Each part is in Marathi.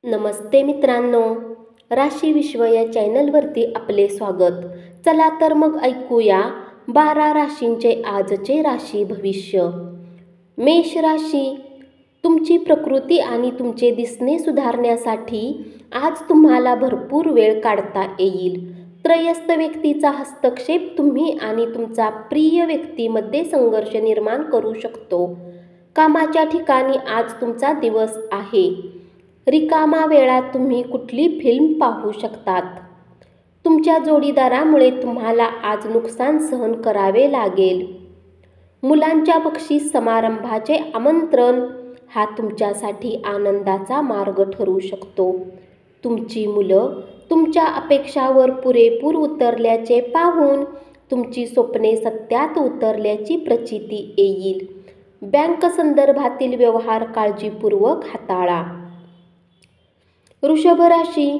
नमस्ते मित्रांनो, राशी विश्व या चॅनलवरती आपले स्वागत. चला तर मग ऐकूया 12 राशींचे आजचे राशी भविष्य. मेष राशी, तुमची प्रकृती आणि तुमचे दिसणे सुधारण्यासाठी आज तुम्हाला भरपूर वेळ काढता येईल. त्रयस्थ व्यक्तीचा हस्तक्षेप तुम्ही आणि तुमचा प्रिय व्यक्तीमध्ये संघर्ष निर्माण करू शकतो. कामाच्या ठिकाणी आज तुमचा दिवस आहे. रिकामा वेळात तुम्ही कुठली फिल्म पाहू शकतात. तुमच्या जोडीदारामुळे तुम्हाला आज नुकसान सहन करावे लागेल. मुलांच्या बक्षीस समारंभाचे आमंत्रण हा तुमच्यासाठी आनंदाचा मार्ग ठरू शकतो. तुमची मुलं तुमच्या अपेक्षावर पुरेपूर उतरल्याचे पाहून तुमची स्वप्ने सत्यात उतरल्याची प्रचिती येईल. बँक संदर्भातील व्यवहार काळजीपूर्वक हाताळा. वृषभ राशी,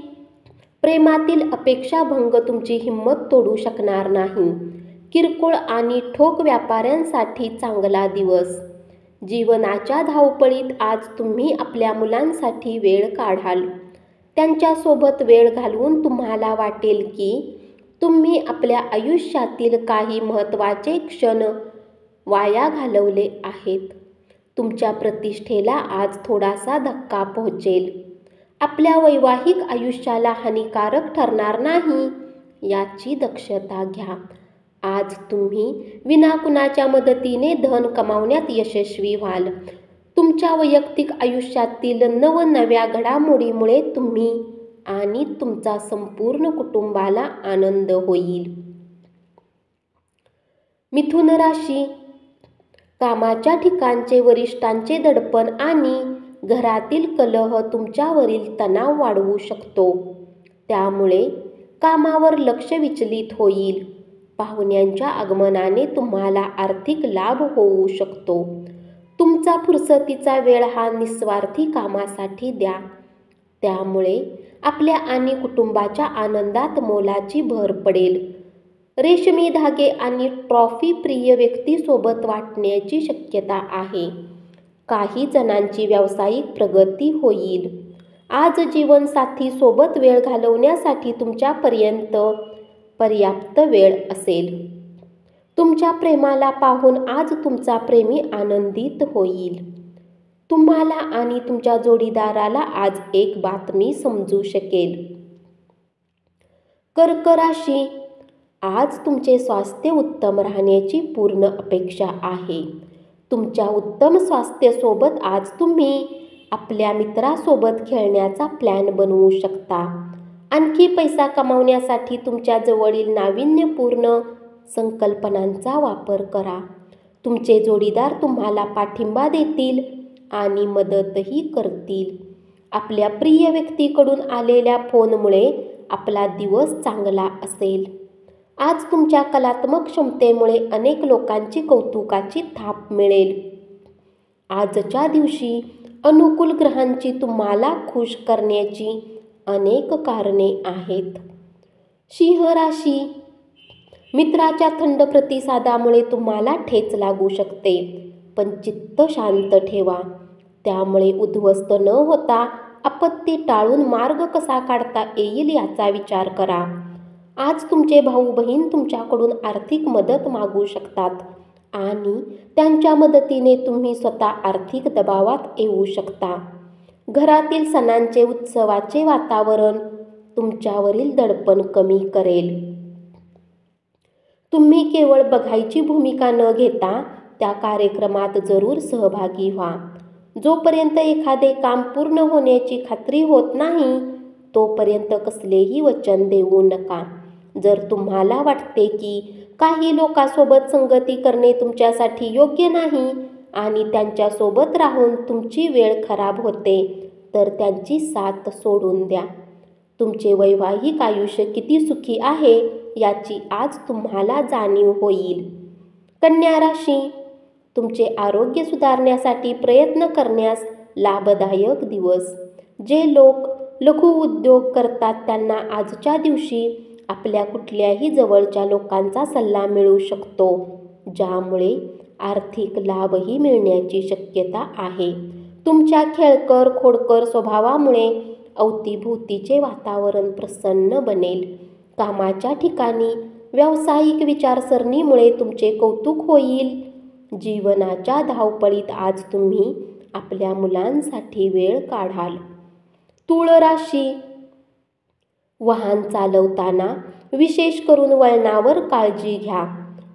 प्रेमातील अपेक्षाभंग तुमची हिंमत तोडू शकणार नाही. किरकोळ आणि ठोक व्यापाऱ्यांसाठी चांगला दिवस. जीवनाच्या धावपळीत आज तुम्ही आपल्या मुलांसाठी वेळ काढाल. त्यांच्यासोबत वेळ घालवून तुम्हाला वाटेल की तुम्ही आपल्या आयुष्यातील काही महत्त्वाचे क्षण वाया घालवले आहेत. तुमच्या प्रतिष्ठेला आज थोडासा धक्का पोहोचेल. आपल्या वैवाहिक आयुष्याला हानिकारक ठरणार नाही याची दक्षता घ्या. आज तुम्ही विना कुणाच्या मदतीने धन कमावण्यात यशस्वी व्हाल. तुमच्या वैयक्तिक आयुष्यातील नवनव्या घडामोडीमुळे तुम्ही आणि तुमचा संपूर्ण कुटुंबाला आनंद होईल. मिथुन राशी, कामाच्या ठिकाणचे वरिष्ठांचे दडपण आणि घरातील कलह तुमच्यावरील तणाव वाढवू शकतो. त्यामुळे कामावर लक्ष विचलित होईल. पाहुण्यांच्या आगमनाने तुम्हाला आर्थिक लाभ होऊ शकतो. तुमचा फुरसतीचा वेळ हा निस्वार्थी कामासाठी द्या. त्यामुळे आपल्या आणि कुटुंबाच्या आनंदात मोलाची भर पडेल. रेशमी धागे आणि ट्रॉफी प्रिय व्यक्तीसोबत वाटण्याची शक्यता आहे. काही जणांची व्यावसायिक प्रगती होईल. आज जीवनसाथी सोबत वेळ घालवण्यासाठी तुमच्यापर्यंत पर्याप्त वेळ असेल. तुमच्या प्रेमाला पाहून आज तुमचा प्रेमी आनंदित होईल. तुम्हाला आणि तुमच्या जोडीदाराला आज एक बातमी समजू शकेल. कर्क राशी, आज तुमचे स्वास्थ्य उत्तम राहण्याची पूर्ण अपेक्षा आहे. तुमच्या उत्तम स्वास्थ्यासोबत आज तुम्ही आपल्या मित्रासोबत खेळण्याचा प्लॅन बनवू शकता. आणखी पैसा कमावण्यासाठी तुमच्या जवळील नाविन्यपूर्ण संकल्पनांचा वापर करा. तुमचे जोडीदार तुम्हाला पाठिंबा देतील आणि मदतही करतील. आपल्या प्रिय व्यक्तीकडून आलेल्या फोनमुळे आपला दिवस चांगला असेल. आज तुमच्या कलात्मक क्षमतेमुळे अनेक लोकांची कौतुकाची थाप मिळेल. आजच्या दिवशी अनुकूल ग्रहांची तुम्हाला खुश करण्याची अनेक कारणे आहेत. सिंह राशी, मित्राच्या थंड प्रतिसादामुळे तुम्हाला ठेच लागू शकते, पण चित्त शांत ठेवा. त्यामुळे उद्ध्वस्त न होता आपत्ती टाळून मार्ग कसा काढता येईल याचा विचार करा. आज तुमचे भाऊ बहीण तुमच्याकडून आर्थिक मदत मागू शकतात आणि त्यांच्या मदतीने तुम्ही स्वतः आर्थिक दबावात येऊ शकता. घरातील सणांचे उत्सवाचे वातावरण तुमच्यावरील दडपण कमी करेल. तुम्ही केवळ बघायची भूमिका न घेता त्या कार्यक्रमात जरूर सहभागी व्हा. जोपर्यंत एखादे काम पूर्ण होण्याची खात्री होत नाही तोपर्यंत कसलेही वचन देऊ नका. जर तुम्हाला वाटते की काही लोकांसोबत संगती करणे तुमच्यासाठी योग्य नाही आणि त्यांच्यासोबत राहून तुमची वेळ खराब होते तर त्यांची साथ सोडून द्या. तुमचे वैवाहिक आयुष्य किती सुखी आहे याची आज तुम्हाला जाणीव होईल. कन्या राशी, तुमचे आरोग्य सुधारण्यासाठी प्रयत्न करण्यास लाभदायक दिवस. जे लोक लघु उद्योग करतात त्यांना आजच्या दिवशी आपल्या कुठल्याही जवळच्या लोकांचा सल्ला मिळू शकतो, ज्यामुळे आर्थिक लाभही मिळण्याची शक्यता आहे. तुमच्या खेळकर खोडकर स्वभावामुळे अवतीभोवतीचे वातावरण प्रसन्न बनेल. कामाच्या ठिकाणी व्यावसायिक विचारसरणीमुळे तुमचे कौतुक होईल. जीवनाच्या धावपळीत आज तुम्ही आपल्या मुलांसाठी वेळ काढाल. तूळ राशी, वाहन चालवताना विशेष करून वळणावर काळजी घ्या.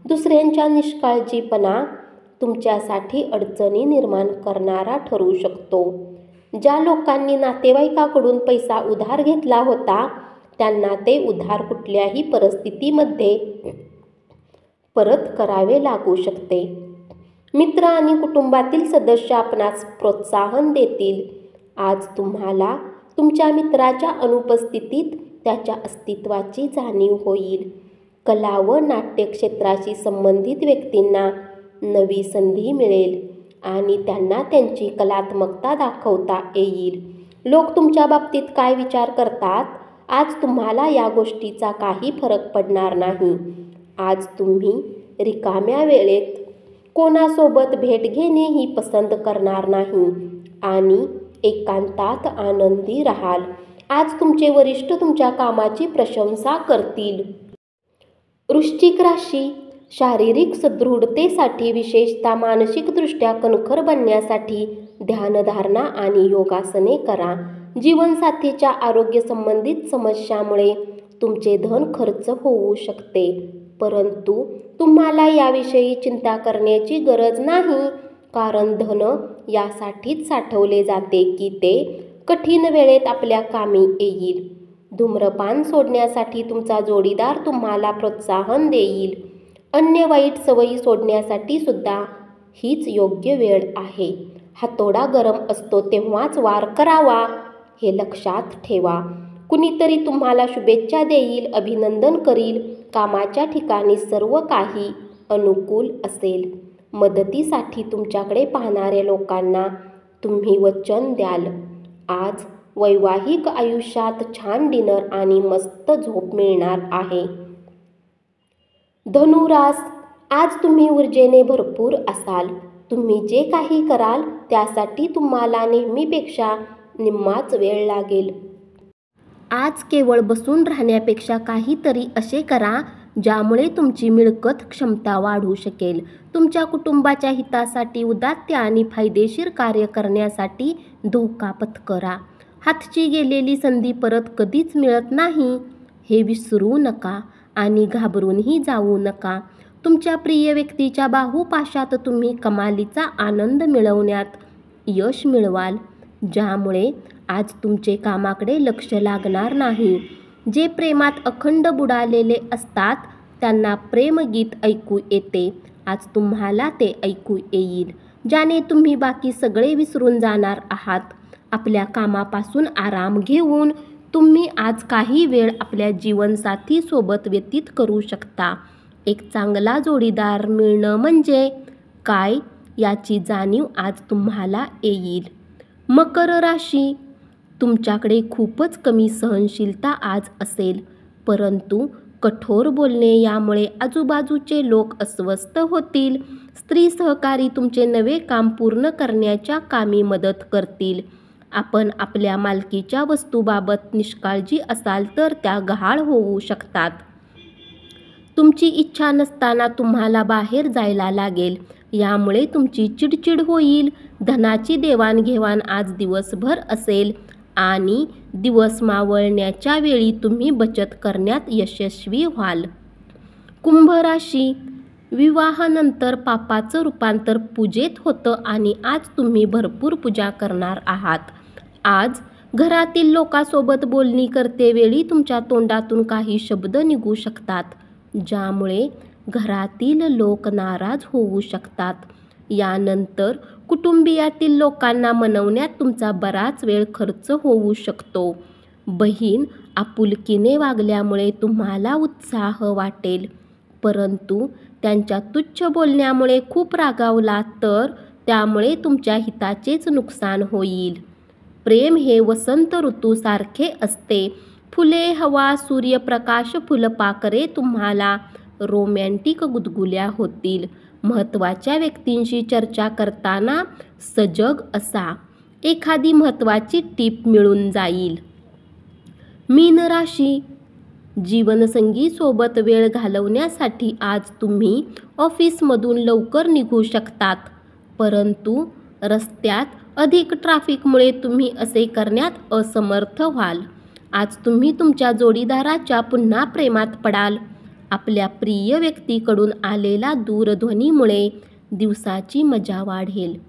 दुसऱ्यांच्या निष्काळजीपणा तुमच्यासाठी अडचणी निर्माण करणारा ठरू शकतो. ज्या लोकांनी नातेवाईकाकडून पैसा उधार घेतला होता त्यांना ते उधार कुठल्याही परिस्थितीमध्ये परत करावे लागू शकते. मित्र आणि कुटुंबातील सदस्य आपणास प्रोत्साहन देतील. आज तुम्हाला तुमच्या मित्राच्या अनुपस्थितीत त्याच्या अस्तित्वाची जाणीव होईल. कला व नाट्य क्षेत्राशी संबंधित व्यक्तींना नवी संधी मिळेल आणि त्यांना त्यांची कलात्मकता दाखवता येईल. लोक तुमच्या बाबतीत काय विचार करतात, आज तुम्हाला या गोष्टीचा काही फरक पडणार नाही. आज तुम्ही रिकाम्या वेळेत कोणासोबत भेट घेणेही पसंत करणार नाही आणि एकांतात आनंदी राहाल. आज तुमचे वरिष्ठ तुमच्या कामाची प्रशंसा करतील. वृश्चिक राशी, शारीरिक सुदृढतेसाठी विशेषतः मानसिकदृष्ट्या कणखर बनण्यासाठी ध्यानधारणा आणि योगासने करा. जीवनसाथीच्या आरोग्यसंबंधित समस्यामुळे तुमचे धन खर्च होऊ शकते, परंतु तुम्हाला याविषयी चिंता करण्याची गरज नाही, कारण धन यासाठीच साठवले जाते की ते कठीण वेळेत आपल्या कामी येईल. धूम्रपान सोडण्यासाठी तुमचा जोडीदार तुम्हाला प्रोत्साहन देईल. अन्य वाईट सवयी सोडण्यासाठी सुद्धा हीच योग्य वेळ आहे. हातोडा गरम असतो तेव्हाच वार करावा, हे लक्षात ठेवा. कुणीतरी तुम्हाला शुभेच्छा देईल, अभिनंदन करील. कामाच्या ठिकाणी सर्व काही अनुकूल असेल. मदतीसाठी तुमच्याकडे पाहणाऱ्या लोकांना तुम्ही वचन द्याल. आज वैवाहिक आयुष्यात छान डिनर आणि मस्त झोप मिळणार आहे. धनुरास, आज तुम्ही ऊर्जेने भरपूर असाल. तुम्ही जे काही कराल त्यासाठी तुम्हाला नेहमीपेक्षा निम्माच वेळ लागेल. आज केवळ बसून राहण्यापेक्षा काहीतरी असे करा ज्यामुळे तुमची मिळकत क्षमता वाढू शकेल. तुमच्या कुटुंबाच्या हितासाठी उदात्त आणि फायदेशीर कार्य करण्यासाठी धोका पत्करा. हातची गेलेली संधी परत कधीच मिळत नाही, हे विसरू नका आणि घाबरूनही जाऊ नका. तुमच्या प्रिय व्यक्तीच्या बाहुपाशात तुम्ही कमालीचा आनंद मिळवण्यात यश मिळवाल, ज्यामुळे आज तुमचे कामाकडे लक्ष लागणार नाही. जे प्रेमात अखंड बुडालेले असतात त्यांना प्रेमगीत ऐकू येते. आज तुम्हाला ते ऐकू येईल, ज्याने तुम्ही बाकी सगळे विसरून जाणार आहात. आपल्या कामापासून आराम घेऊन तुम्ही आज काही वेळ आपल्या जीवनसाथी सोबत व्यतीत करू शकता. एक चांगला जोडीदार मिळणं म्हणजे काय याची जाणीव आज तुम्हाला येईल. मकर राशी, तुमच्याकडे खूपच कमी सहनशीलता आज असेल, परंतु कठोर बोलणे यामुळे आजूबाजूचे लोक अस्वस्थ होतील. स्त्री सहकारी तुमचे नवे काम पूर्ण करण्याच्या कामी मदत करतील. आपण आपल्या मालकीच्या वस्तूबाबत निष्काळजी असाल तर त्या गहाळ होऊ शकतात. तुमची इच्छा नसताना तुम्हाला बाहेर जायला लागेल, यामुळे तुमची चिडचिड होईल. धनाची देवाणघेवाण आज दिवसभर असेल आणि दिवस मावळण्याच्या वेळी तुम्ही बचत करण्यात यशस्वी व्हाल. कुंभ राशी, विवाहानंतर पापाचं रूपांतर पूजेत होतं आणि आज तुम्ही भरपूर पूजा करणार आहात. आज घरातील लोकांसोबत बोलणी करतेवेळी तुमच्या तोंडातून काही शब्द निघू शकतात, ज्यामुळे घरातील लोक नाराज होऊ शकतात. यानंतर कुटुंबियातील लोकांना मनवण्यात तुमचा बराच वेळ खर्च होऊ शकतो. बहीण आपुलकीने वागल्यामुळे तुम्हाला उत्साह वाटेल, परंतु त्यांच्या तुच्छ बोलण्यामुळे खूप रागावला तर त्यामुळे तुमच्या हिताचेच नुकसान होईल. प्रेम हे वसंत ऋतूसारखे असते. फुले, हवा, सूर्यप्रकाश, फुलपाखरे तुम्हाला रोमॅन्टिक गुदगुल्या होतील. महत्त्वाच्या व्यक्तींशी चर्चा करताना सजग असा. एखादी महत्त्वाची टीप मिळून जाईल. मीन राशी, जीवनसंगीसोबत वेळ घालवण्यासाठी आज तुम्ही ऑफिसमधून लवकर निघू शकतात, परंतु रस्त्यात अधिक ट्रॅफिकमुळे तुम्ही असे करण्यात असमर्थ व्हाल. आज तुम्ही तुमच्या जोडीदाराच्या पुन्हा प्रेमात पडाल. आपल्या प्रिय व्यक्तीकडून आलेला दूरध्वनीमुळे दिवसाची मजा वाढेल.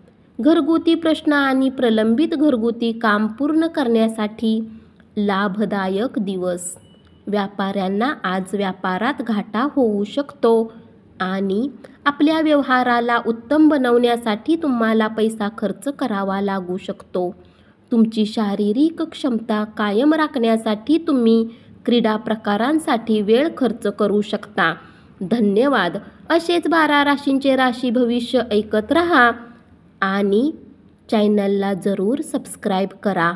घरगुती प्रश्न आणि प्रलंबित घरगुती काम पूर्ण करण्यासाठी लाभदायक दिवस. व्यापाऱ्यांना आज व्यापारात घाटा होऊ शकतो आणि आपल्या व्यवहाराला उत्तम बनवण्यासाठी तुम्हाला पैसा खर्च करावा लागू शकतो. तुमची शारीरिक क्षमता कायम राखण्यासाठी तुम्ही क्रीडा प्रकारांसाठी वेळ खर्च करू शकता. धन्यवाद. असेच 12 राशींचे राशी भविष्य ऐकत रहा आणि चॅनलला जरूर सबस्क्राईब करा.